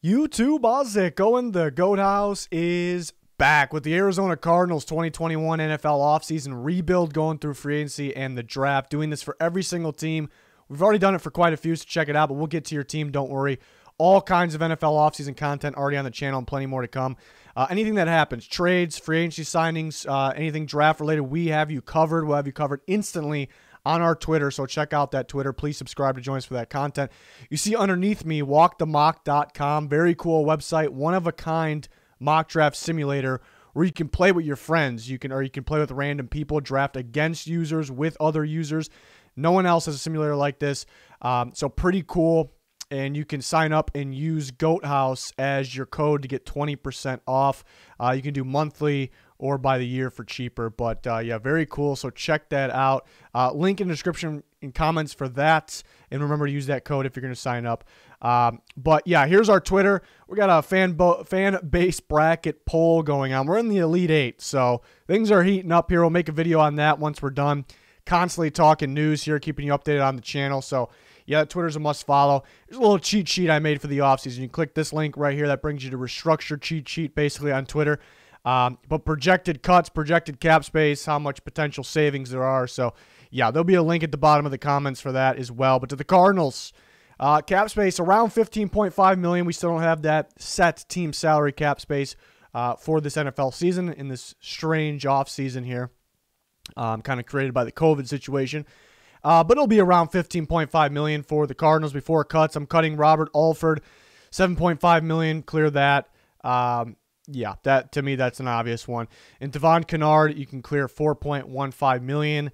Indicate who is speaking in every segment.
Speaker 1: YouTube, how's it going? The GOAT House is back with the Arizona Cardinals 2021 NFL offseason rebuild going through free agency and the draft. Doing this for every single team. We've already done it for quite a few, so check it out, but we'll get to your team, don't worry. All kinds of NFL offseason content already on the channel and plenty more to come. Anything that happens, trades, free agency signings, anything draft related, we have you covered. We'll have you covered instantly on our Twitter, so check out that Twitter. Please subscribe to join us for that content. You see underneath me, walkthemock.com. Very cool website, one-of-a-kind mock draft simulator where you can play with your friends. You can play with random people, draft against users, with other users. No one else has a simulator like this, so pretty cool. And you can sign up and use GOAT House as your code to get 20% off. You can do monthly or by the year for cheaper. But, yeah, very cool. So check that out. Link in the description and comments for that. And remember to use that code if you're going to sign up. But, yeah, here's our Twitter. We got a fan base bracket poll going on. We're in the Elite Eight, so things are heating up here. We'll make a video on that once we're done. Constantly talking news here, keeping you updated on the channel. So, yeah, Twitter's a must follow. There's a little cheat sheet I made for the offseason. You click this link right here. That brings you to restructured cheat sheet basically on Twitter. But projected cuts, projected cap space, how much potential savings there are. So, yeah, there'll be a link at the bottom of the comments for that as well. But to the Cardinals, cap space around $15.5 million. We still don't have that set team salary cap space for this NFL season in this strange offseason here, kind of created by the COVID situation. But it'll be around $15.5 million for the Cardinals before cuts. I'm cutting Robert Alford, $7.5 million. Clear that. Yeah, that to me that's an obvious one. And Devon Kennard, you can clear $4.15 million.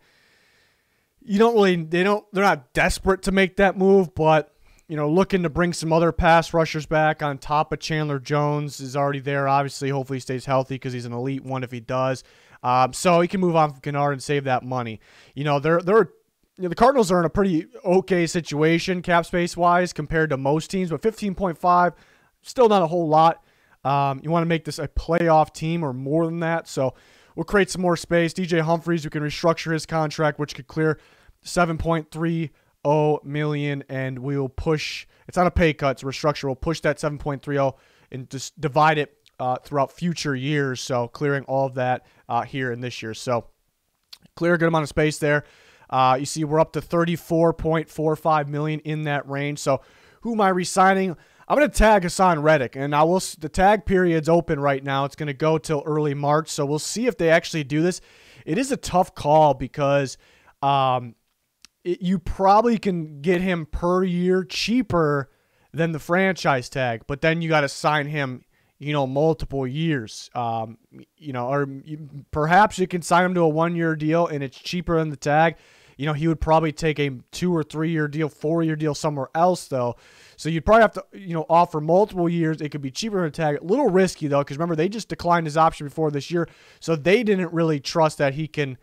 Speaker 1: You don't really, they're not desperate to make that move, but looking to bring some other pass rushers back on top of Chandler Jones is already there. Obviously, hopefully he stays healthy because he's an elite one if he does. So he can move on from Kennard and save that money. The Cardinals are in a pretty okay situation cap space wise compared to most teams, but 15.5 still not a whole lot. You want to make this a playoff team or more than that, so we'll create some more space. DJ Humphries, we can restructure his contract, which could clear $7.30 million, and we will push. It's not a pay cut; it's a restructure. We'll push that 7.30 and just divide it throughout future years. So clearing all of that here in this year. So clear a good amount of space there. You see we're up to $34.45 million in that range. So who am I re-signing? I'm going to tag Hassan Reddick, and the tag period's open right now. It's going to go till early March, so we'll see if they actually do this. It is a tough call because you probably can get him per year cheaper than the franchise tag, but then you got to sign him multiple years, or perhaps you can sign him to a 1-year deal and it's cheaper than the tag. He would probably take a 2 or 3 year deal, 4-year deal somewhere else though. So you'd probably have to, offer multiple years. It could be cheaper than a tag. A little risky though, because remember they just declined his option before this year, so they didn't really trust that he can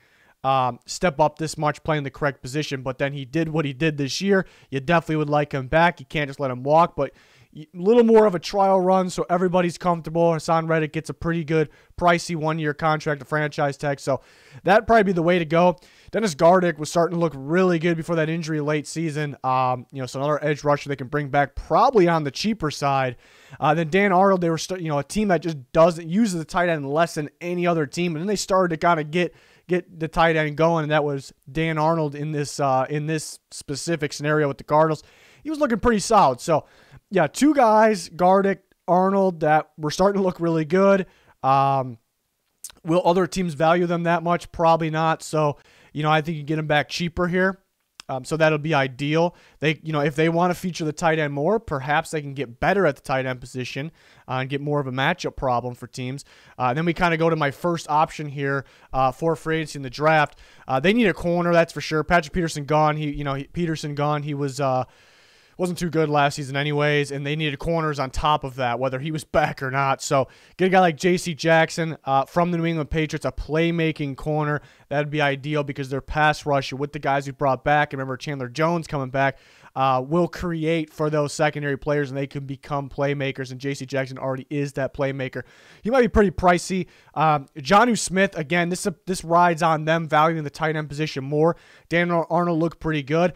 Speaker 1: step up this much playing the correct position. But then he did what he did this year. You definitely would like him back. You can't just let him walk, but a little more of a trial run so everybody's comfortable. Hassan Reddick gets a pretty good pricey 1-year contract, a franchise tag, so that'd probably be the way to go. Dennis Gardick was starting to look really good before that injury late season. So another edge rusher they can bring back, probably on the cheaper side. Then Dan Arnold, they were a team that just uses the tight end less than any other team, and then they started to kind of get the tight end going, and that was Dan Arnold in this specific scenario with the Cardinals. He was looking pretty solid. So, yeah, 2 guys, Gardick, Arnold, that were starting to look really good. Will other teams value them that much? Probably not. So, I think you get them back cheaper here. So that'll be ideal. If they want to feature the tight end more, perhaps they can get better at the tight end position and get more of a matchup problem for teams. Then we kind of go to my first option here for free agency in the draft. They need a corner, that's for sure. Patrick Peterson gone. Peterson gone. He wasn't too good last season anyways, and they needed corners on top of that, whether he was back or not. So get a guy like J.C. Jackson from the New England Patriots, a playmaking corner. That'd be ideal because their pass rush with the guys we brought back, and remember Chandler Jones coming back, will create for those secondary players, and they can become playmakers, and J.C. Jackson already is that playmaker. He might be pretty pricey. Jonnu Smith, again, this rides on them valuing the tight end position more. Dan Arnold looked pretty good.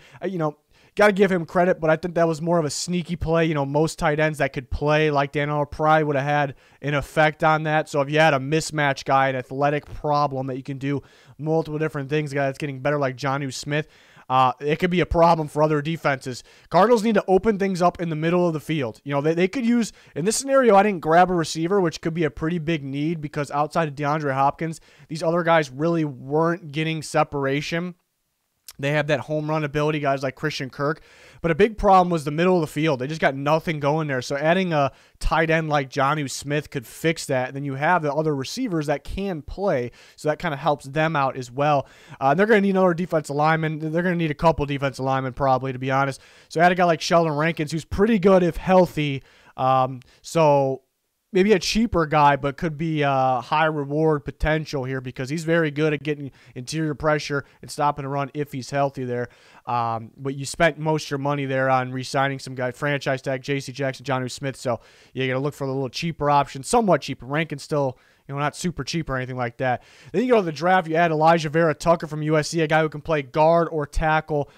Speaker 1: got to give him credit, but I think that was more of a sneaky play. You know, most tight ends that could play like Dan Arnold probably would have had an effect on that. So if you had a mismatch guy, an athletic problem that you can do multiple different things, a guy that's getting better like Jonnu Smith, it could be a problem for other defenses. Cardinals need to open things up in the middle of the field. You know, they could use, in this scenario, I didn't grab a receiver, which could be a pretty big need because outside of DeAndre Hopkins, these other guys really weren't getting separation. They have that home run ability, guys like Christian Kirk. But a big problem was the middle of the field. They just got nothing going there. So adding a tight end like Jonnu Smith could fix that. And then you have the other receivers that can play. So that kind of helps them out as well. They're going to need another defensive lineman. They're going to need a couple defensive linemen probably, to be honest. So add a guy like Sheldon Rankins, who's pretty good if healthy. So maybe a cheaper guy, but could be high reward potential here because he's very good at getting interior pressure and stopping a run if he's healthy there. But you spent most of your money there on re-signing some guy, franchise tag, J.C. Jackson, Jonnu Smith. So you got to look for a little cheaper option, somewhat cheaper. Rankin's still, you know, not super cheap or anything like that. Then you go to the draft, you add Elijah Vera Tucker from USC, a guy who can play guard or tackle.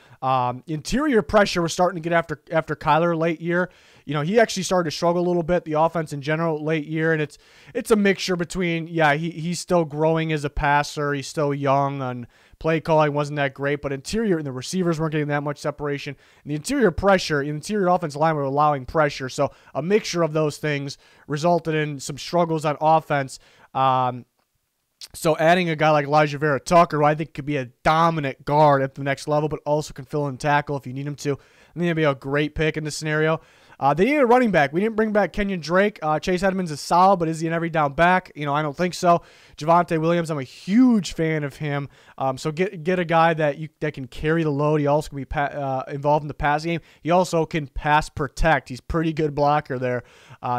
Speaker 1: Interior pressure was starting to get after Kyler late year. You know, he actually started to struggle a little bit, the offense in general, late year, and it's a mixture between, yeah, he's still growing as a passer, he's still young, and play calling wasn't that great, but interior and the receivers weren't getting that much separation. And the interior pressure, interior offensive line were allowing pressure, so a mixture of those things resulted in some struggles on offense. So adding a guy like Elijah Vera Tucker, who I think could be a dominant guard at the next level, but also can fill in tackle if you need him to, I think it'd be a great pick in this scenario. They needed a running back. We didn't bring back Kenyon Drake. Chase Edmonds is solid, but is he an every down back? You know, I don't think so. Javonte Williams, I'm a huge fan of him. So get a guy that can carry the load. He also can be involved in the pass game. He also can pass protect. He's pretty good blocker there.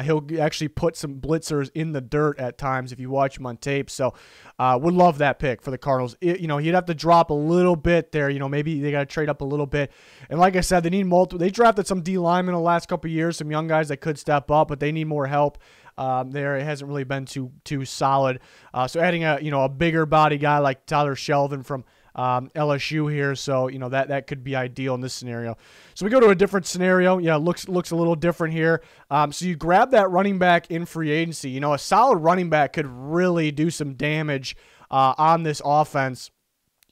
Speaker 1: He'll actually put some blitzers in the dirt at times if you watch him on tape. So would love that pick for the Cardinals. You know, he'd have to drop a little bit there. You know, maybe they got to trade up a little bit. And like I said, they need multiple. They drafted some D linemen the last couple of years, some young guys that could step up, but they need more help. There, it hasn't really been too solid. So adding a bigger body guy like Tyler Shelvin from LSU here, so you know that could be ideal in this scenario. So we go to a different scenario. Yeah, looks a little different here. So you grab that running back in free agency. You know, a solid running back could really do some damage on this offense.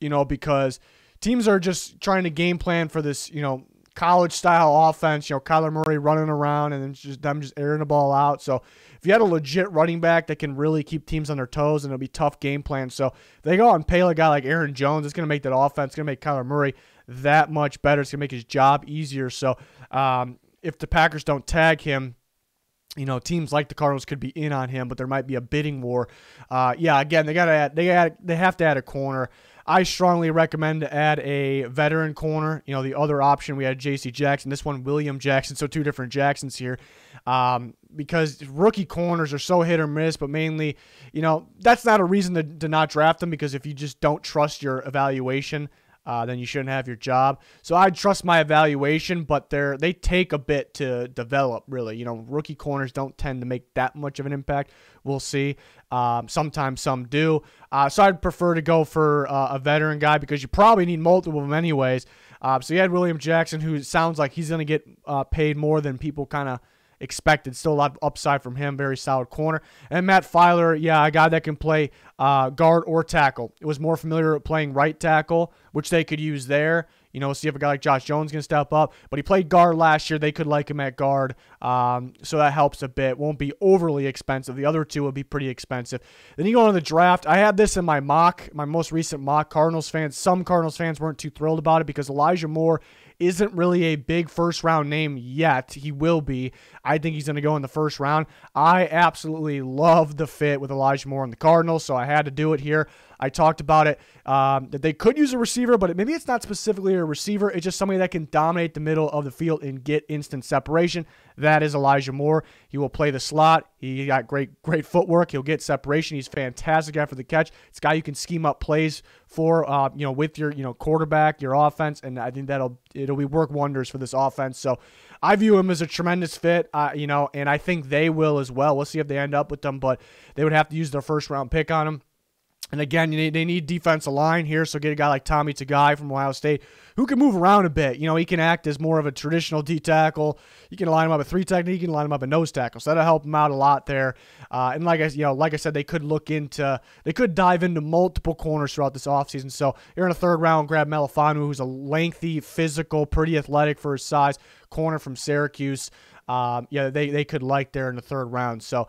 Speaker 1: You know, because teams are just trying to game plan for this, you know, college-style offense, you know, Kyler Murray running around and then just airing the ball out. So if you had a legit running back that can really keep teams on their toes, and it'll be tough game plan. So if they go out and pay a guy like Aaron Jones, it's going to make that offense, it's going to make Kyler Murray that much better. It's going to make his job easier. So if the Packers don't tag him, you know, teams like the Cardinals could be in on him, but there might be a bidding war. Yeah, again, they have to add a corner. I strongly recommend to add a veteran corner. You know, the other option, we had J.C. Jackson. This one, William Jackson. So two different Jacksons here. Because rookie corners are so hit or miss, but mainly, you know, that's not a reason to not draft them, because if you just don't trust your evaluation, then you shouldn't have your job. So I trust my evaluation, but they take a bit to develop, really. You know, rookie corners don't tend to make that much of an impact. We'll see. Sometimes some do. So I'd prefer to go for a veteran guy, because you probably need multiple of them anyways. So you had William Jackson, who sounds like he's going to get paid more than people kind of expected. Still a lot of upside from him. Very solid corner. And Matt Filer, yeah, a guy that can play guard or tackle. It was more familiar with playing right tackle, which they could use there. You know, see if a guy like Josh Jones can step up. But he played guard last year. They could like him at guard. So that helps a bit. Won't be overly expensive. The other two would be pretty expensive. Then you go on the draft. I had this in my most recent mock. Some Cardinals fans weren't too thrilled about it, because Elijah Moore isn't really a big first-round name yet. He will be. I think he's going to go in the first round. I absolutely love the fit with Elijah Moore and the Cardinals, so I had to do it here. I talked about it, that they could use a receiver, but maybe it's not specifically a receiver. It's just somebody that can dominate the middle of the field and get instant separation. That is Elijah Moore. He will play the slot. He got great footwork. He'll get separation. He's fantastic after the catch. It's a guy you can scheme up plays for, you know, with your, you know, quarterback, your offense, and I think it'll work wonders for this offense. So I view him as a tremendous fit, you know, and I think they will as well. We'll see if they end up with them, but they would have to use their first-round pick on him. And again, they need defensive line here, so get a guy like Tommy Tagai from Ohio State who can move around a bit. He can act as more of a traditional D tackle. You can line him up at 3 technique, you can line him up at nose tackle. So that'll help him out a lot there. And like I said, they could dive into multiple corners throughout this offseason. So you're in a third round, grab Melifanu, who's a lengthy, physical, pretty athletic for his size corner from Syracuse. They could like there in the third round. So,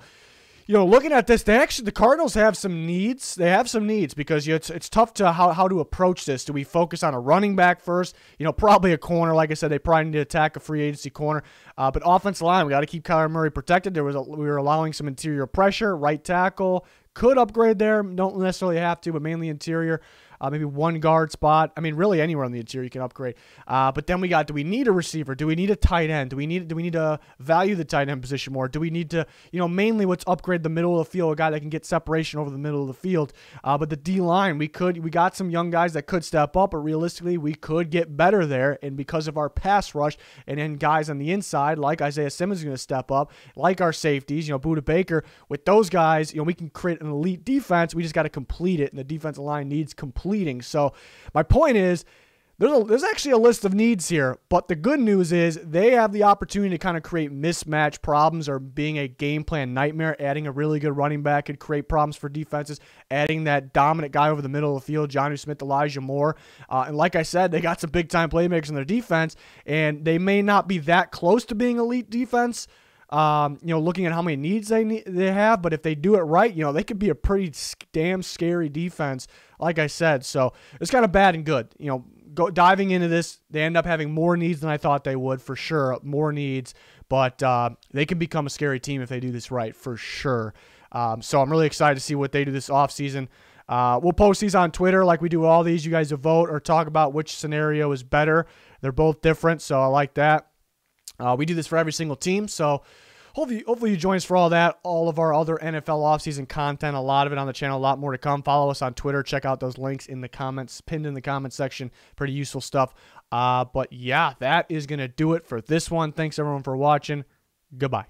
Speaker 1: looking at this, the Cardinals have some needs. They have some needs because it's tough to how to approach this. Do we focus on a running back first? Probably a corner. Like I said, they probably need to attack a free agency corner. But offensive line, we got to keep Kyler Murray protected. We were allowing some interior pressure. Right tackle could upgrade there. Don't necessarily have to, but mainly interior. Maybe one guard spot. I mean, really anywhere on the interior you can upgrade. But then do we need a receiver? Do we need a tight end? Do we need to value the tight end position more? Do we need to, mainly let's upgrade the middle of the field, a guy that can get separation over the middle of the field. But the D-line, we got some young guys that could step up, but realistically, we could get better there. And because of our pass rush and then guys on the inside, like Isaiah Simmons is going to step up, like our safeties, Budda Baker, with those guys, we can create an elite defense. We just got to complete it, and the defensive line needs completing. So my point is, there's actually a list of needs here, but the good news is they have the opportunity to kind of create mismatch problems or being a game plan nightmare. Adding a really good running back could create problems for defenses. Adding that dominant guy over the middle of the field, Jonnu Smith, Elijah Moore. And like I said, they got some big-time playmakers in their defense, and they may not be that close to being elite defense, looking at how many needs they have, but if they do it right, they could be a pretty damn scary defense, like I said. So it's kind of bad and good. Diving into this, they end up having more needs than I thought they would, for sure, more needs, but they can become a scary team if they do this right, for sure. So I'm really excited to see what they do this offseason. We'll post these on Twitter like we do all these. You guys will vote or talk about which scenario is better. They're both different, so I like that. We do this for every single team, so hopefully you join us for all that, all of our other NFL offseason content, a lot of it on the channel, a lot more to come. Follow us on Twitter. Check out those links in the comments, pinned in the comment section. Pretty useful stuff. But yeah, that is going to do it for this one. Thanks, everyone, for watching. Goodbye.